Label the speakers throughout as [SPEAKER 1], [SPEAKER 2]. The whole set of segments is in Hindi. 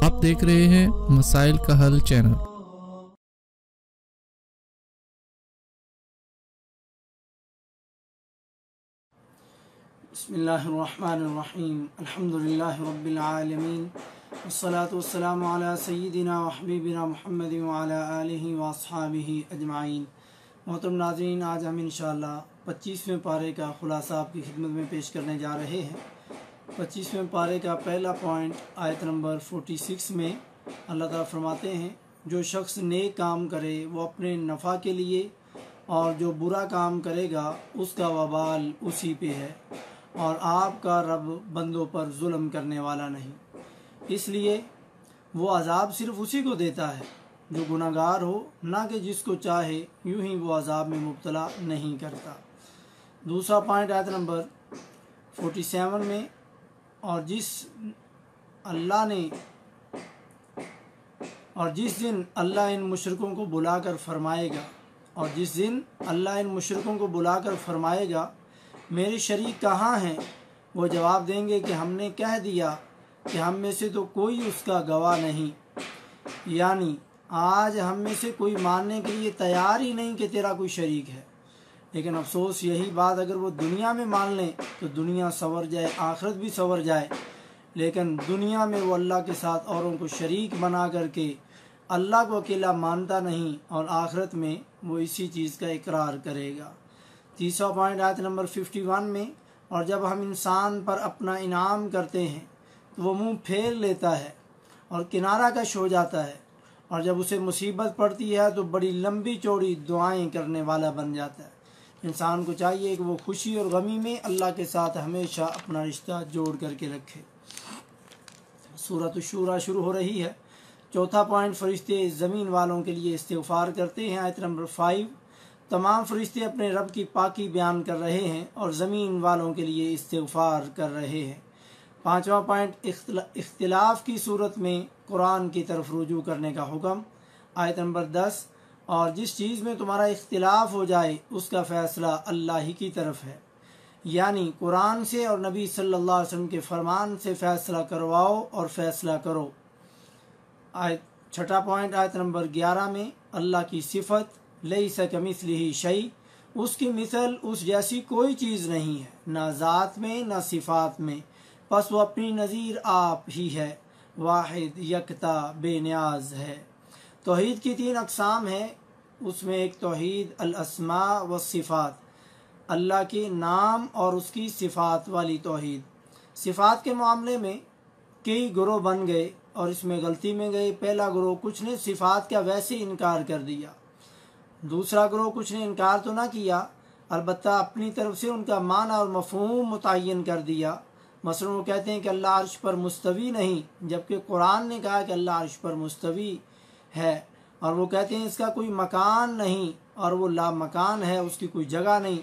[SPEAKER 1] आप देख रहे हैं मसाइल का हल चैनल।
[SPEAKER 2] बिस्मिल्लाहिर्रहमानिर्रहीम अल्हम्दुलिल्लाहि रब्बिल आलमीन वस्सलातु वस्सलामु अला सय्यिदिना व हबीबिना मुहम्मदिन व अला आलिहि व अस्हाबिहि अजमाइन। मोहतरम नाज़रीन, आज हम इंशाअल्लाह 25वें पारे का खुलासा आपकी खिदमत में पेश करने जा रहे हैं। 25वें पारे का पहला पॉइंट आयत नंबर 46 में अल्लाह ताला फरमाते हैं, जो शख्स नेक काम करे वो अपने नफ़ा के लिए, और जो बुरा काम करेगा उसका वबाल उसी पे है, और आपका रब बंदों पर जुल्म करने वाला नहीं। इसलिए वो अज़ाब सिर्फ़ उसी को देता है जो गुनाहगार हो, ना कि जिसको चाहे यूं ही वो अज़ाब में मुब्तला नहीं करता। दूसरा पॉइंट आयत नंबर 47 में, और जिस दिन अल्लाह इन मुशरिकों को बुलाकर फरमाएगा मेरे शरीक कहाँ हैं, वो जवाब देंगे कि हमने कह दिया कि हम में से तो कोई उसका गवाह नहीं, यानी आज हम में से कोई मानने के लिए तैयार ही नहीं कि तेरा कोई शरीक है। लेकिन अफसोस यही बात अगर वो दुनिया में मान लें तो दुनिया संवर जाए, आखिरत भी संवर जाए। लेकिन दुनिया में वो अल्लाह के साथ औरों को शरीक बना करके अल्लाह को अकेला मानता नहीं, और आखिरत में वो इसी चीज़ का इकरार करेगा। तीसरा पॉइंट आयत नंबर 51 में, और जब हम इंसान पर अपना इनाम करते हैं तो वो मुंह फेर लेता है और किनारा कश हो जाता है, और जब उसे मुसीबत पड़ती है तो बड़ी लंबी चौड़ी दुआएं करने वाला बन जाता है। इंसान को चाहिए कि वो खुशी और गमी में अल्लाह के साथ हमेशा अपना रिश्ता जोड़ करके रखे। सूरत शूरा शुरू हो रही है। चौथा पॉइंट, फरिश्ते ज़मीन वालों के लिए इस्तिग़फ़ार करते हैं। आयत नंबर 5, तमाम फरिश्ते अपने रब की पाकी बयान कर रहे हैं और ज़मीन वालों के लिए इस्तिग़फ़ार कर रहे हैं। पाँचवा पॉइंट, इख्तिलाफ़ की सूरत में कुरान की तरफ रुजू करने का हुक्म। आयत नंबर 10, और जिस चीज़ में तुम्हारा इख्तिलाफ़ हो जाए उसका फ़ैसला अल्लाह ही की तरफ है, यानी कुरान से और नबी सल्लल्लाहु अलैहि वसल्लम के फरमान से फ़ैसला करवाओ और फ़ैसला करो। छठा पॉइंट आयत नंबर 11 में, अल्लाह की सिफत लैसा कमिस्लिही शै, उसकी मिसल उस जैसी कोई चीज़ नहीं है, ना ज़ात में ना सिफ़ात में, बस वो अपनी नज़ीर आप ही है, वाहिद यकता बेनियाज है। तौहीद की 3 अक़साम है, उसमें एक तौहीद अल अस्मा व सिफ़ात, अल्लाह के नाम और उसकी सिफ़ात वाली तौहीद। सिफ़ात के मामले में कई ग्रोह बन गए और इसमें गलती में गए। पहला ग्रोह, कुछ ने सिफ़ात का वैसे इनकार कर दिया। दूसरा ग्रोह, कुछ ने इनकार तो ना किया, अलबत्ता अपनी तरफ से उनका माना और मफ़हूम मुतय्यन कर दिया। मसलन वो कहते हैं कि अल्लाह अर्श पर मुस्तवी नहीं, जबकि कुरान ने कहा कि अल्लाह अर्श पर मुस्तवी है। और वो कहते हैं इसका कोई मकान नहीं, और वो ला मकान है, उसकी कोई जगह नहीं।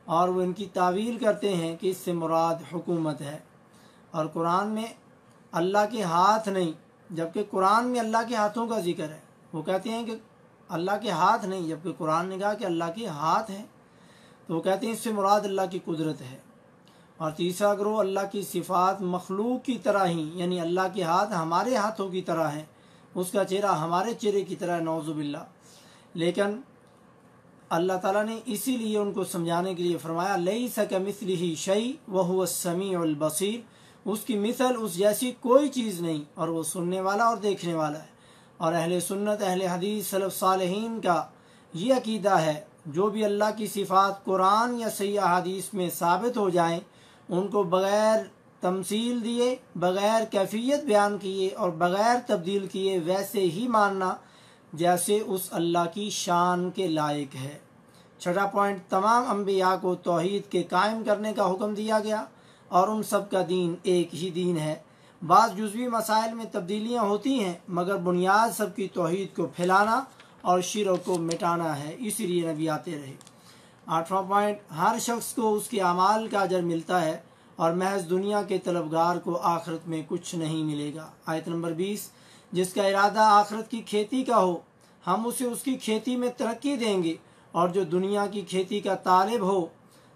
[SPEAKER 2] और वो इनकी तावील करते हैं कि इससे मुराद हुकूमत है। और कुरान में अल्लाह के हाथ नहीं, जबकि कुरान में अल्लाह के हाथों का जिक्र है। वो कहते हैं कि अल्लाह के हाथ नहीं, जबकि कुरान ने कहा कि अल्लाह के हाथ हैं, तो वो कहते हैं इससे मुराद अल्लाह की कुदरत है। और तीसरा ग्रोह, अल्लाह की सिफ़ात मखलूक की तरह ही, यानी अल्लाह के हाथ हमारे हाथों की तरह हैं, उसका चेहरा हमारे चेहरे की तरह, नौज़ुबिल्लाह। लेकिन अल्लाह ताला ने इसीलिए उनको समझाने के लिए फरमाया, लैसा कमिस्लिही शै व हुवस समीउल बसीर, उसकी मिसल उस जैसी कोई चीज़ नहीं, और वो सुनने वाला और देखने वाला है। और अहले सुन्नत अहले हदीस सलफ़ सालेहीन का ये अकीदा है, जो भी अल्लाह की सिफ़ात कुरान या सही हदीस में साबित हो जाएं, उनको बग़ैर तमसील दिए, बग़ैर कैफियत बयान किए और बग़ैर तब्दील किए वैसे ही मानना जैसे उस अल्लाह की शान के लायक है। छठा पॉइंट, तमाम अम्बिया को तौहीद के कायम करने का हुक्म दिया गया, और उन सब का दीन एक ही दीन है। बाज़ जुज़वी मसाइल में तब्दीलियाँ होती हैं, मगर बुनियाद सबकी तौहीद को फैलाना और शिरक को मिटाना है, इसीलिए नबी आते रहे। आठवां पॉइंट, हर शख्स को उसके अमाल का अजर मिलता है, और महज दुनिया के तलबगार को आखिरत में कुछ नहीं मिलेगा। आयत नंबर 20, जिसका इरादा आखिरत की खेती का हो हम उसे उसकी खेती में तरक्की देंगे, और जो दुनिया की खेती का तालिब हो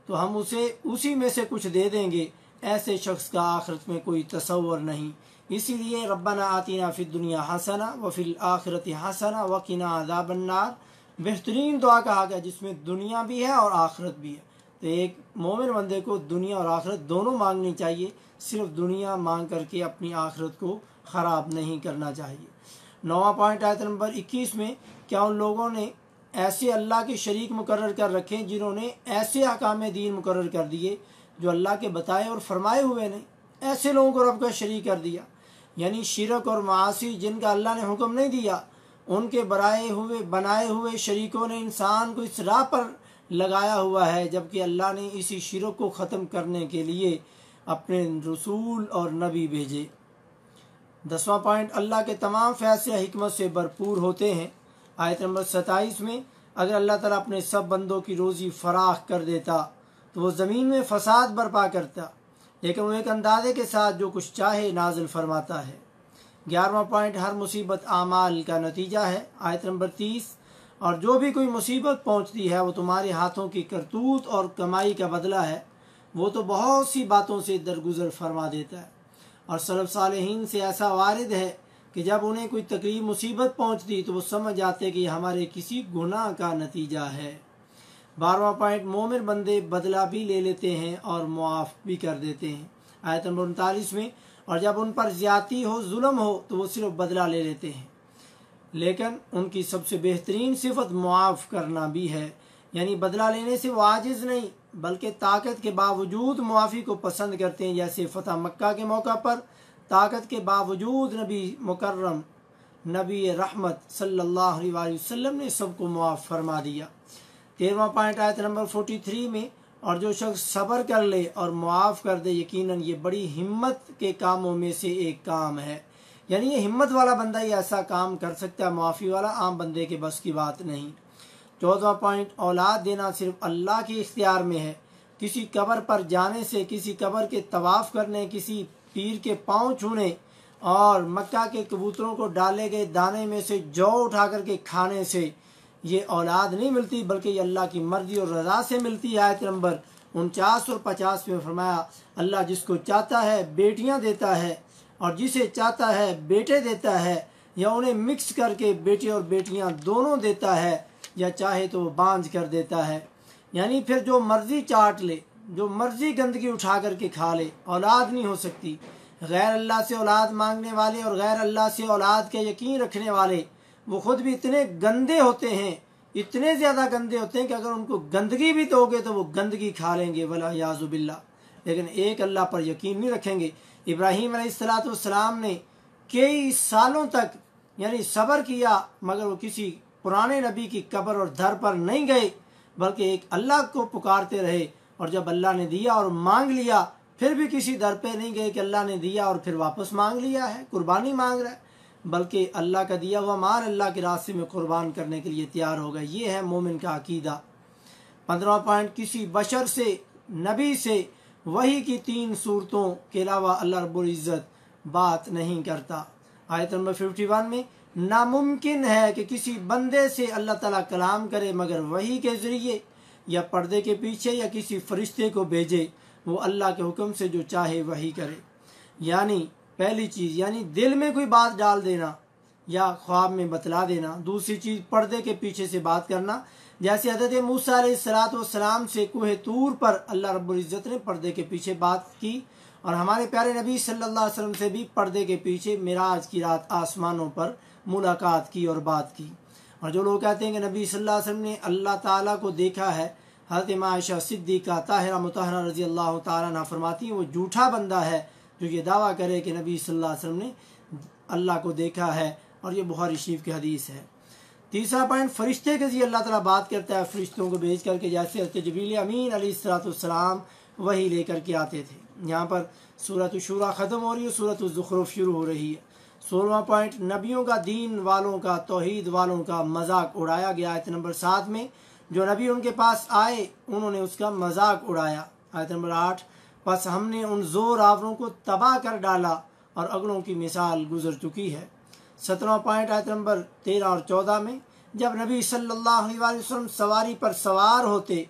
[SPEAKER 2] तो हम उसे उसी में से कुछ दे देंगे। ऐसे शख्स का आखिरत में कोई तसव्वुर नहीं। इसीलिए रब्बना आतिना फिद दुनिया हसना व फिल आखिरति हसना व किना अज़ाबन नार बेहतरीन दुआ कहा गया, जिसमें दुनिया भी है और आखिरत भी है। तो एक मोमिन बंदे को दुनिया और आखिरत दोनों मांगनी चाहिए, सिर्फ दुनिया मांग करके अपनी आखिरत को ख़राब नहीं करना चाहिए। 9वां पॉइंट आयत नंबर 21 में, क्या उन लोगों ने ऐसे अल्लाह के शरीक मुकर्रर कर रखे जिन्होंने ऐसे अहकाम दीन मुकर्रर कर दिए जो अल्लाह के बताए और फरमाए हुए नहीं, ऐसे लोगों को रब का शरीक कर दिया। यानी शिरक और मासी जिनका अल्लाह ने हुक्म नहीं दिया, उनके बनाए हुए शरीकों ने इंसान को इस राह पर लगाया हुआ है, जबकि अल्लाह ने इसी शिरक को ख़त्म करने के लिए अपने रसूल और नबी भेजे। 10वां पॉइंट, अल्लाह के तमाम फैसले हिकमत से भरपूर होते हैं। आयत नंबर 27 में, अगर अल्लाह ताला अपने सब बंदों की रोज़ी फराख कर देता तो वो ज़मीन में फसाद बर्पा करता, लेकिन वो एक अंदाजे के साथ जो कुछ चाहे नाजिल फरमाता है। 11वां पॉइंट, हर मुसीबत आमाल का नतीजा है। आयत नंबर 30, और जो भी कोई मुसीबत पहुंचती है वो तुम्हारे हाथों की करतूत और कमाई का बदला है, वो तो बहुत सी बातों से दरगुजर फरमा देता है। और सलफ सालेहीन से ऐसा वारिद है कि जब उन्हें कोई तकलीफ मुसीबत पहुंचती तो वो समझ जाते कि हमारे किसी गुनाह का नतीजा है। 12वां पॉइंट, मोमिन बंदे बदला भी ले लेते हैं और मुआफ़ भी कर देते हैं। आयत नंबर 39 में, और जब उन पर ज़्यादती हो, जुल्म हो, तो वो सिर्फ बदला ले लेते हैं, लेकिन उनकी सबसे बेहतरीन सिफत मुआफ़ करना भी है। यानी बदला लेने से वो आजिज़ नहीं बल्कि ताकत के बावजूद मुआफ़ी को पसंद करते हैं। जैसे फ़तह मक्का के मौका पर ताकत के बावजूद नबी मुकर्रम नबी रहमत सल्लल्लाहु अलैहि वसल्लम ने सबको मुआफ़ फरमा दिया। 13वां पॉइंट आयत नंबर 43 में, और जो शख्स सब्र कर ले और मुआफ़ कर दे, यकीनन ये बड़ी हिम्मत के कामों में से एक काम है। यानी ये हिम्मत वाला बंदा ही ऐसा काम कर सकता है, मुआफ़ी वाला आम बंदे के बस की बात नहीं। 14वां पॉइंट, औलाद देना सिर्फ अल्लाह के इख्तियार में है। किसी कब्र पर जाने से, किसी कब्र के तवाफ़ करने, किसी पीर के पाँव छूने और मक्का के कबूतरों को डाले गए दाने में से जौ उठा करके खाने से ये औलाद नहीं मिलती, बल्कि ये अल्लाह की मर्जी और रज़ा से मिलती है। आयत नंबर 49 और 50 में फरमाया, अल्लाह जिसको चाहता है बेटियां देता है और जिसे चाहता है बेटे देता है, या उन्हें मिक्स करके बेटे और बेटियां दोनों देता है, या चाहे तो वो बांझ कर देता है। यानी फिर जो मर्जी चाट ले, जो मर्जी गंदगी उठा करके खा ले, औलाद नहीं हो सकती। गैर अल्लाह से औलाद मांगने वाले और गैर अल्लाह से औलाद के यकीन रखने वाले, वो खुद भी इतने गंदे होते हैं, इतने ज़्यादा गंदे होते हैं कि अगर उनको गंदगी भी दोगे तो वो गंदगी खा लेंगे, वला याज़ु बिल्लाह। लेकिन एक अल्लाह पर यकीन नहीं रखेंगे। इब्राहीम अलैहिस्सलाम ने कई सालों तक यानी सब्र किया, मगर वो किसी पुराने नबी की कब्र और दर पर नहीं गए, बल्कि एक अल्लाह को पुकारते रहे। और जब अल्लाह ने दिया और मांग लिया, फिर भी किसी दर पे नहीं गए कि अल्लाह ने दिया और फिर वापस मांग लिया है, कुर्बानी मांग रहा है, बल्कि अल्लाह का दिया हुआ माल अल्लाह के रास्ते में कुर्बान करने के लिए तैयार हो गए। ये है मोमिन का अकीदा। 15वां पॉइंट, किसी बशर से, नबी से वही की 3 सूरतों के अलावा अल्लाह रब्बुल इज़्ज़त बात नहीं करता। आयत नंबर 51 में, नामुमकिन है कि किसी बंदे से अल्लाह ताला कलाम करे मगर वही के ज़रिए, या पर्दे के पीछे, या किसी फरिश्ते को भेजे, वो अल्लाह के हुक्म से जो चाहे वही करे। यानी पहली चीज़ यानी दिल में कोई बात डाल देना या ख्वाब में बतला देना। दूसरी चीज़ पर्दे के पीछे से बात करना, जैसे हज़रत मूसा अलैहिस्सलाम से कोहे तूर पर अल्लाह रब्बुल इज़्ज़त ने पर्दे के पीछे बात की, और हमारे प्यारे नबी सल्लल्लाहु अलैहि वसल्लम से भी पर्दे के पीछे मिराज की रात आसमानों पर मुलाकात की और बात की। और जो लोग कहते हैं कि नबी सल्लल्लाहु अलैहि वसल्लम ने अल्लाह ताला को देखा है, हज़रत आयशा सिद्दीक़ा ताहिरा मुतहहरा रज़ी अल्लाह ताला अन्हा फरमाती हैं, वो झूठा बंदा है जो ये दावा करे कि नबी सल्लल्लाहु अलैहि वसल्लम ने अल्लाह को देखा है। और ये बुखारी शरीफ की हदीस है। तीसरा पॉइंट, फरिश्ते के ज़रिए अल्लाह ताला बात करता है, फरिश्तों को भेज करके, जैसे हज़रत जिब्रील अमीन अलैहिस्सलाम वही लेकर के आते थे। यहाँ पर सूरत शूरा ख़त्म हो रही है, सूरत ज़ुख़रुफ़ शुरू हो रही है। 16वां पॉइंट, नबियों का, दीन वालों का, तौहीद वालों का मजाक उड़ाया गया। आयत नंबर 7 में, जो नबी उनके पास आए उन्होंने उसका मजाक उड़ाया। आयत नंबर 8, बस हमने उन ज़ोर आवरों को तबाह कर डाला और अगलों की मिसाल गुजर चुकी है। 17वां पॉइंट आयत नंबर 13 और 14 में, जब नबी सल्लल्लाहु अलैहि वसल्लम सवारी पर सवार होते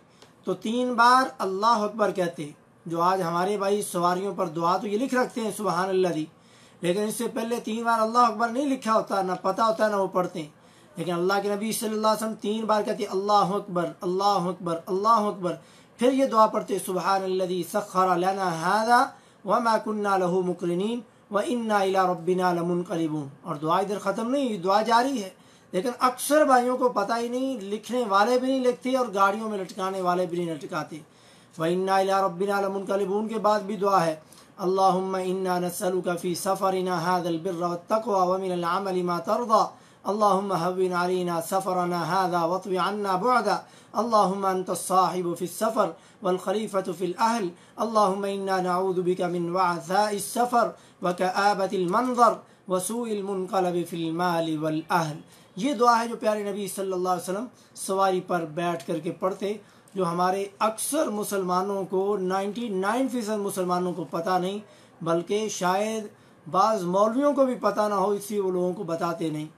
[SPEAKER 2] तो 3 बार अल्लाह अकबर कहते। जो आज हमारे भाई सवारियों पर दुआ तो ये लिख रखते हैं सुबहान अल्लाह दी, लेकिन इससे पहले 3 बार अल्लाह अकबर नहीं लिखा होता, ना पता होता, ना वो पढ़ते हैं। लेकिन अल्लाह के नबी सल्लल्लाहु अलैहि वसल्लम 3 बार कहते अल्लाह अकबर अल्लाह अकबर अल्लाह अकबर, फिर ये दुआ पढ़ते सुब्हानल्लज़ी सख्खर लना हाज़ा व मा कुन्ना लहू मुक़रिनीन व इन्ना इला रब्बिना लमुनक़लिबून। और दुआ इधर ख़त्म नहीं, दुआ जारी है। लेकिन अक्सर भाइयों को पता ही नहीं, लिखने वाले भी नहीं लिखते और गाड़ियों में लटकाने वाले भी नहीं लटकाते। व इन्ना इला रब्बिना लमुनक़लिबून के बाद भी दुआ है अल्लाहुम्मा इन्ना नस्अलुका फ़ी सफ़रिना हाज़ल बिर्र वत्तक़वा व मिनल अमलि मा तर्दा अल्लाहुम्मा हव्विन अलैना सफ़रना हाज़ा वत्वी अन्ना बुअदा अल्लाहुम्मा अंतस साहिबु फ़िस सफ़र वल खलीफतु फ़िल अहल अल्लाहुम्मा इन्ना नऊज़ु बिका मिन वअसाइस सफ़र व कआबतिल मंज़र व सूइल मुनक़लबि फ़िल माल वल अहल। ये दुआ है जो प्यारे नबी सल्लल्लाहु अलैहि वसल्लम सवारी पर बैठ करके पढ़ते, जो हमारे अक्सर मुसलमानों को 99% मुसलमानों को पता नहीं, बल्कि शायद बाज़ मौलवियों को भी पता ना हो, इसलिए वो लोगों को बताते नहीं।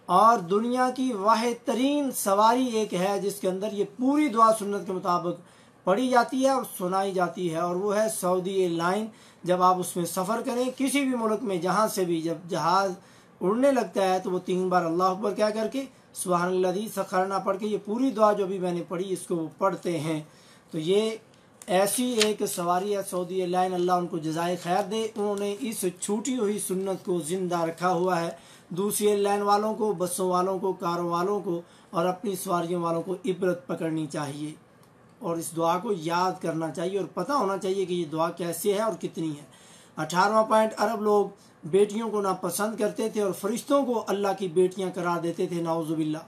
[SPEAKER 2] और दुनिया की वाहिद तरीन सवारी एक है जिसके अंदर ये पूरी दुआ सुन्नत के मुताबिक पढ़ी जाती है और सुनाई जाती है, और वो है सऊदी एयरलाइन। जब आप उसमें सफ़र करें किसी भी मुल्क में, जहाँ से भी, जब जहाज़ उड़ने लगता है तो वो 3 बार अल्लाह अकबर क्या करके सुब्हानल्लज़ी सख़रना पढ़ के ये पूरी दुआ जो भी मैंने पढ़ी इसको वो पढ़ते हैं। तो ये ऐसी एक सवारी है सऊदी एयरलाइन, अल्लाह उनको जज़ाए खैर दे, उन्होंने इस छूटी हुई सुन्नत को ज़िंदा रखा हुआ है। दूसरी एयरलाइन वालों को, बसों वालों को, कारों वालों को और अपनी सवारियों वालों को इबरत पकड़नी चाहिए और इस दुआ को याद करना चाहिए और पता होना चाहिए कि ये दुआ कैसे है और कितनी है। 18वां पॉइंट, अरब लोग बेटियों को नापसंद करते थे और फरिश्तों को अल्लाह की बेटियां करार देते थे, नाउज़ुबिल्लाह,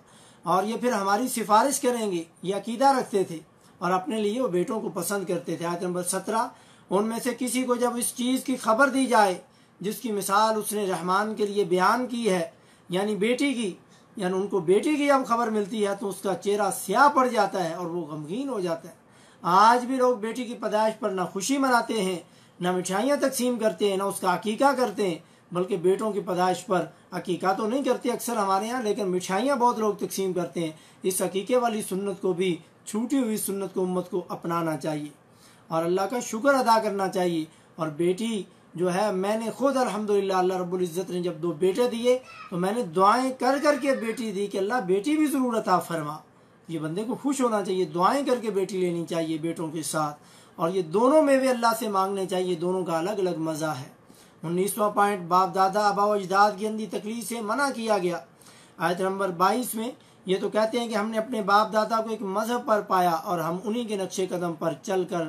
[SPEAKER 2] और ये फिर हमारी सिफारिश करेंगे, ये अकीदा रखते थे और अपने लिए वो बेटों को पसंद करते थे। आयत नंबर 17, उनमें से किसी को जब इस चीज़ की खबर दी जाए जिसकी मिसाल उसने रहमान के लिए बयान की है, यानी बेटी की, यानी उनको बेटी की जब खबर मिलती है तो उसका चेहरा स्याह पड़ जाता है और वो गमगीन हो जाता है। आज भी लोग बेटी की पैदाइश पर ना खुशी मनाते हैं, ना मिठाइयाँ तकसीम करते हैं, ना उसका अकीका करते हैं, बल्कि बेटों की पैदाइश पर अकीका तो नहीं करते अक्सर हमारे यहाँ, लेकिन मिठाइयाँ बहुत लोग तकसीम करते हैं। इस अकीके वाली सुन्नत को भी, छूटी हुई सुन्नत को उम्मत को अपनाना चाहिए और अल्लाह का शुक्र अदा करना चाहिए। और बेटी जो है, मैंने खुद अल्हम्दुलिल्लाह अल्लाह रब्बुल इज़्ज़त ने जब 2 बेटे दिए तो मैंने दुआएं कर करके बेटी दी कि अल्लाह बेटी भी ज़रूर अता फरमा। ये बंदे को खुश होना चाहिए, दुआएं करके बेटी लेनी चाहिए बेटों के साथ, और ये दोनों में भी अल्लाह से मांगने चाहिए, दोनों का अलग अलग मज़ा है। 19वां पॉइंट, बाप दादा अबा व अजदाद की अंधी तकलीफ से मना किया गया। आयत नंबर 22 में ये तो कहते हैं कि हमने अपने बाप दादा को एक मज़हब पर पाया और हम उन्हीं के नक्शे कदम पर चल कर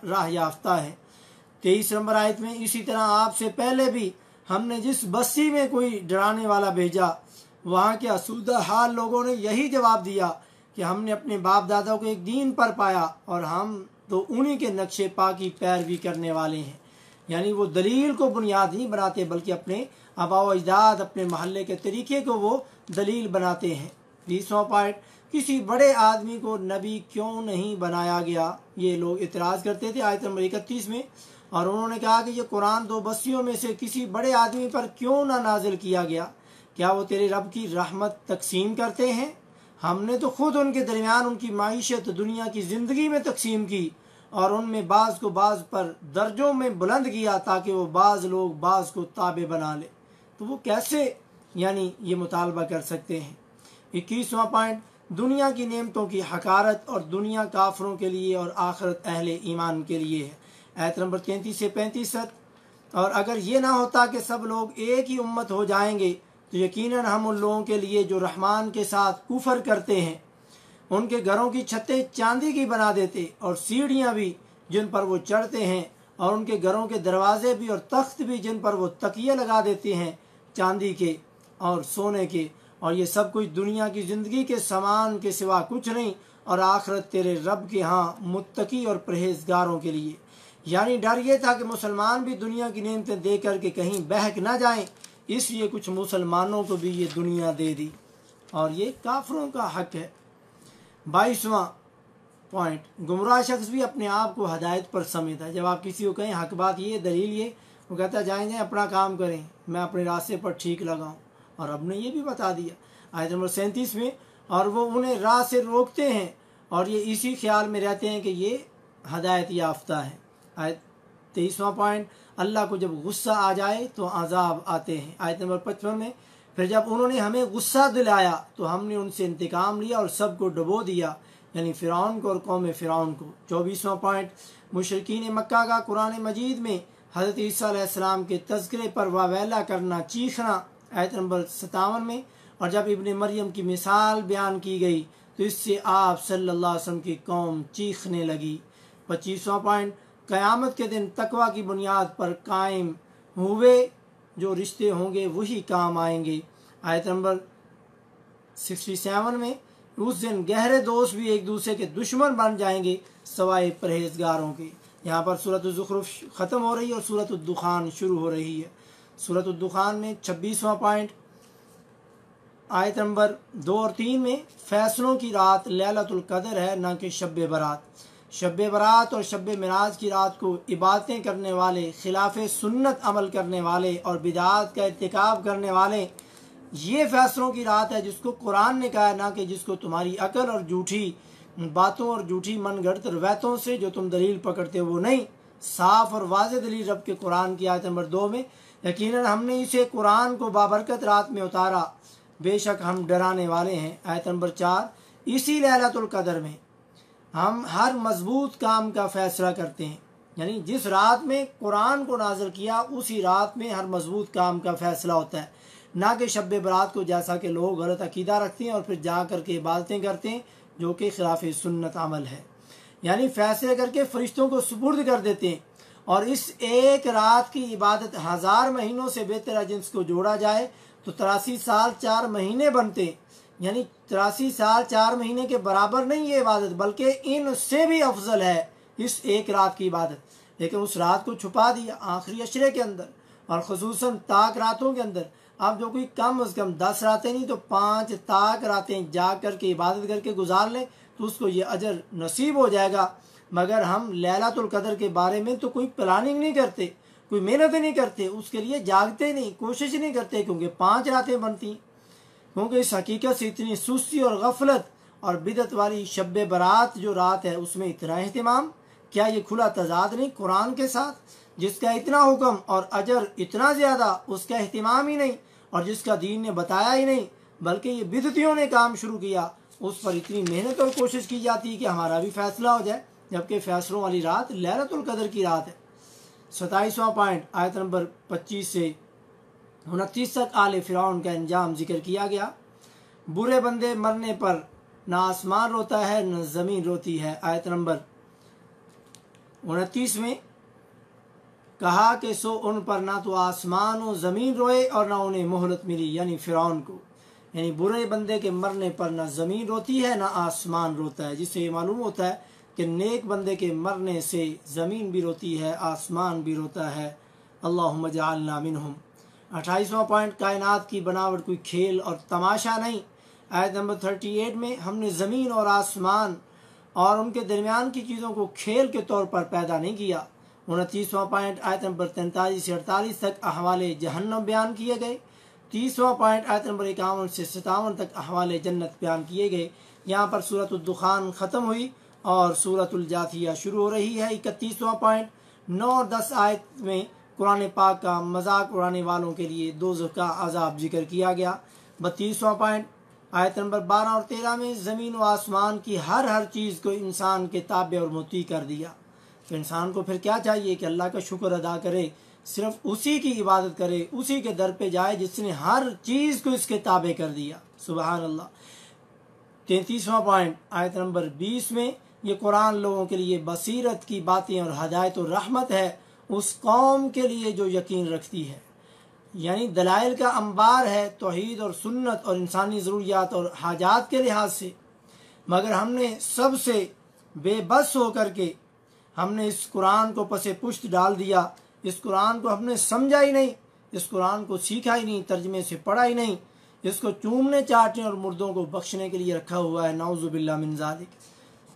[SPEAKER 2] राह याफ्ता है। 23 नंबर आयत में, इसी तरह आपसे पहले भी हमने जिस बस्ती में कोई डराने वाला भेजा, वहाँ के असूदा हाल लोगों ने यही जवाब दिया कि हमने अपने बाप दादा को एक दीन पर पाया और हम तो उन्हीं के नक्शे पाकी पैरवी करने वाले हैं। यानी वो दलील को बुनियाद नहीं बनाते, बल्कि अपने आबा व अजदाद, अपने महल्ले के तरीके को वो दलील बनाते हैं। 20वां पॉइंट, किसी बड़े आदमी को नबी क्यों नहीं बनाया गया, ये लोग इतराज़ करते थे। आयत नंबर 31 में, और उन्होंने कहा कि ये कुरान 2 बस्तियों में से किसी बड़े आदमी पर क्यों ना नाजिल किया गया, क्या वो तेरे रब की रहमत तकसीम करते हैं? हमने तो खुद उनके दरमियान उनकी माईशत दुनिया की ज़िंदगी में तकसीम की और उनमें बाज़ को बाज़ पर दर्जों में बुलंद किया ताकि वो बाज़ लोग बाज़ को ताबे बना ले। तो वो कैसे यानी ये मुतालबा कर सकते हैं। 21वां पॉइंट, दुनिया की नेमतों की हकारत और दुनिया काफरों के लिए और आखिरत अहले ईमान के लिए है। आयत नंबर 33 से 35, और अगर ये ना होता कि सब लोग एक ही उम्मत हो जाएंगे तो यकीनन हम उन लोगों के लिए जो रहमान के साथ कुफर करते हैं उनके घरों की छतें चांदी की बना देते और सीढ़ियाँ भी जिन पर वो चढ़ते हैं और उनके घरों के दरवाजे भी और तख्त भी जिन पर वो तकिए लगा देते हैं चांदी के और सोने के, और ये सब कुछ दुनिया की ज़िंदगी के सामान के सिवा कुछ नहीं, और आखिरत तेरे रब के यहाँ मुत्तकी और परहेजगारों के लिए। यानी डर ये था कि मुसलमान भी दुनिया की नेमतें दे करके कहीं बहक ना जाएं, इसलिए कुछ मुसलमानों को भी ये दुनिया दे दी और ये काफरों का हक है। 22वां पॉइंट, गुमराह शख्स भी अपने आप को हदायत पर समझता है। जब आप किसी को कहें हक बात ये, दलील ये, वो कहता है जाएँ अपना काम करें, मैं अपने रास्ते पर ठीक लगाऊं, और अब ने ये भी बता दिया। आयत नंबर 37 में, और वो उन्हें राह से रोकते हैं और ये इसी ख्याल में रहते हैं कि ये हदायत याफ्ता है। आयत 23वां पॉइंट, अल्लाह को जब गुस्सा आ जाए तो अजाब आते हैं। आयत नंबर 55 में, फिर जब उन्होंने हमें गुस्सा दिलाया तो हमने उनसे इंतकाम लिया और सबको डुबो दिया, यानी फ़िरौन को और कौम फ़िरौन को। 24वां पॉइंट, मुशरिकीन मक्का का कुरान मजीद में हज़रत ईसा अलैहिस्सलाम के तज़किरे पर वावेला करना, चीखना, आयत नंबर 57 में। और जब इब्ने मरियम की मिसाल बयान की गई तो इससे आप सल्लल्लाहु अलैहि वसल्लम की कौम चीखने लगी। 25वां पॉइंट, क़यामत के दिन तकवा की बुनियाद पर कायम हुए जो रिश्ते होंगे वही काम आएंगे। आयत नंबर 67 में, उस दिन गहरे दोस्त भी एक दूसरे के दुश्मन बन जाएंगे सवाए परहेजगारों के। यहाँ पर सूरत ज़ुखरुफ ख़त्म हो रही है और सूरत दुखान शुरू हो रही है। सूरत दुखान में 26वां पॉइंट, आयत नंबर 2 और 3 में, फैसलों की रात लैलतुल कदर है ना कि शब बरात। शब बरात और शब मिराज की रात को इबादतें करने वाले, खिलाफ सुन्नत अमल करने वाले और बिदात का इर्तिकाब करने वाले, ये फैसलों की रात है जिसको कुरान ने कहा, ना कि जिसको तुम्हारी अकल और झूठी बातों और झूठी मनगढ़ंत रवायतों से जो तुम दलील पकड़ते हो वो नहीं। साफ और वाज़ेह दलील रब के कुरान की आयत नंबर 2 में, यकीनन हमने इसे कुरान को बाबरकत रात में उतारा, बेशक हम डराने वाले हैं। आयत नंबर 4, इसी लैलतुल कदर में हम हर मजबूत काम का फैसला करते हैं, यानी जिस रात में कुरान को नाज़िल किया उसी रात में हर मजबूत काम का फैसला होता है, ना कि शब बरात को जैसा कि लोग गलत अकीदा रखते हैं और फिर जा कर के इबादतें करते हैं जो कि खिलाफ सुन्नत अमल है, यानी फैसले करके फरिश्तों को सुपुर्द कर देते हैं। और इस एक रात की इबादत 1000 महीनों से बेहतर है, जिसको जोड़ा जाए तो 83 साल 4 महीने बनते, यानी 83 साल 4 महीने के बराबर नहीं ये इबादत, बल्कि इनसे भी अफजल है इस एक रात की इबादत। लेकिन उस रात को छुपा दिया आखिरी अशरे के अंदर और ख़ुसूसन ताक रातों के अंदर। अब जो कोई कम अज़ कम 10 रातें नहीं तो 5 ताक रातें जा कर के इबादत करके गुजार लें तो उसको ये अजर नसीब हो जाएगा। मगर हम लैलतुल कदर के बारे में तो कोई प्लानिंग नहीं करते, कोई मेहनत नहीं करते, उसके लिए जागते नहीं, कोशिश नहीं करते, क्योंकि 5 रातें बनती। क्योंकि इस हकीकत से इतनी सुस्ती और गफलत और बिदत वाली शब बरात जो रात है उसमें इतना अहतमाम, क्या ये खुला तजाद नहीं कुरान के साथ? जिसका इतना हुक्म और अजर इतना ज़्यादा, उसका अहतमाम ही नहीं और जिसका दीन ने बताया ही नहीं, बल्कि ये बिदतियों ने काम शुरू किया, उस पर इतनी मेहनत और कोशिश की जाती है कि हमारा भी फैसला हो जाए, जबकि फैसलों वाली रात लैलतुल कदर की रात है। 27वां पॉइंट, आयत नंबर 25 से 29 तक आले फ़िरौन का अंजाम जिक्र किया गया। बुरे बंदे मरने पर न आसमान रोता है न ज़मीन रोती है। आयत नंबर 29 में कहा कि सो उन पर ना तो आसमान और ज़मीन रोए और ना उन्हें मोहलत मिली, यानी फ़िरौन को, यानी बुरे बंदे के मरने पर ना ज़मीन रोती है ना आसमान रोता है, जिससे ये मालूम होता है कि नेक बंदे के मरने से ज़मीन भी रोती है, आसमान भी रोता है। अल्लाहुम्मा जअलना मिनहुम। 28वां पॉइंट, कायनात की बनावट कोई खेल और तमाशा नहीं। आयत नंबर 38 में, हमने ज़मीन और आसमान और उनके दरमियान की चीज़ों को खेल के तौर पर पैदा नहीं किया। 29वां पॉइंट, आयत नंबर 43 से 48 तक अहवाले जहन्नम बयान किए गए। 30वां पॉइंट, आयत नंबर 51 से 57 तक अहवाले जन्नत बयान किए गए। यहाँ पर सूरत दुखान ख़त्म हुई और सूरतुल जाथिया शुरू हो रही है। 31वां पॉइंट, 9 और 10 आयत में कुरान पाक का मजाक उड़ाने वालों के लिए दोज़ख का अजाब जिक्र किया गया। 32वां पॉइंट, आयत नंबर 12 और 13 में ज़मीन व आसमान की हर चीज़ को इंसान के ताबे और मुती कर दिया। तो इंसान को फिर क्या चाहिए कि अल्लाह का शुक्र अदा करे, सिर्फ उसी की इबादत करे, उसी के दर पे जाए जिसने हर चीज़ को इसके ताबे कर दिया। सुबहान अल्लाह। 33वां पॉइंट, आयत नंबर 20 में, ये कुरान लोगों के लिए बसीरत की बातें और हदायत और रहमत है उस कौम के लिए जो यकीन रखती है, यानी दलाइल का अंबार है तौहीद और सुन्नत और इंसानी ज़रूरियात और हाजात के लिहाज से। मगर हमने सबसे बेबस होकर के हमने इस कुरान को पसे पुश्त डाल दिया, इस कुरान को हमने समझा ही नहीं, इस कुरान को सीखा ही नहीं, तर्जमे से पढ़ा ही नहीं, इसको चूमने चाटने और मुर्दों को बख्शने के लिए रखा हुआ है। नाउज़ु बिल्लाह मिन ज़ालिक।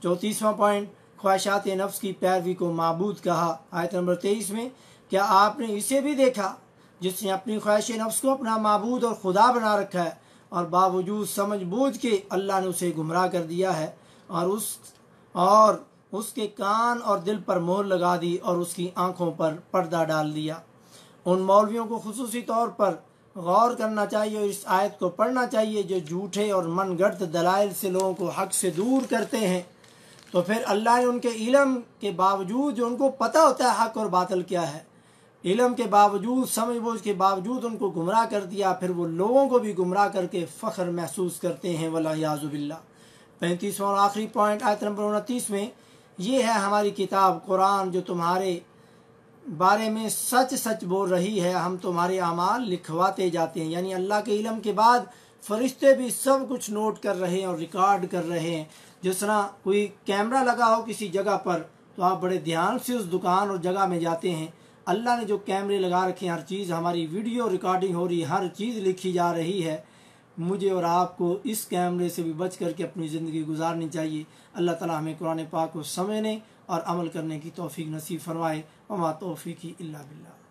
[SPEAKER 2] 34वां पॉइंट, ख्वाहिशात नफ्स की पैरवी को माबूद कहा। आयत नंबर 23 में, क्या आपने इसे भी देखा जिसने अपनी ख्वाहिश नफ्स को अपना माबूद और खुदा बना रखा है और बावजूद समझ बूझ के अल्लाह ने उसे गुमराह कर दिया है और उसके कान और दिल पर मोहर लगा दी और उसकी आंखों पर पर्दा डाल दिया। उन मौलवियों को खुसूसी तौर पर गौर करना चाहिए और इस आयत को पढ़ना चाहिए जो झूठे और मनगढ़ंत दलाइल से लोगों को हक से दूर करते हैं। तो फिर अल्लाह ने उनके इल्म के बावजूद, जो उनको पता होता है हक और बातिल क्या है, इल्म के बावजूद, समझ बूझ के बावजूद उनको गुमराह कर दिया। फिर वो लोगों को भी गुमराह करके फ़ख्र महसूस करते हैं। वल्इयाज़ु बिल्लाह। 35वां और आखिरी पॉइंट आयत नंबर 29 में ये है हमारी किताब कुरान जो तुम्हारे बारे में सच सच बोल रही है, हम तुम्हारे अमाल लिखवाते जाते हैं। यानी अल्लाह के इल्म के बाद फरिश्ते भी सब कुछ नोट कर रहे हैं और रिकॉर्ड कर रहे हैं। जिस तरह कोई कैमरा लगा हो किसी जगह पर तो आप बड़े ध्यान से उस दुकान और जगह में जाते हैं। अल्लाह ने जो कैमरे लगा रखे हैं, हर चीज़ हमारी वीडियो रिकॉर्डिंग हो रही है, हर चीज़ लिखी जा रही है। मुझे और आपको इस कैमरे से भी बच करके अपनी ज़िंदगी गुजारनी चाहिए। अल्लाह ताला हमें कुरान पाक को समझने और अमल करने की तौफीक नसीब फरमाए। वमा तौफीकी इल्ला बिल्लाह।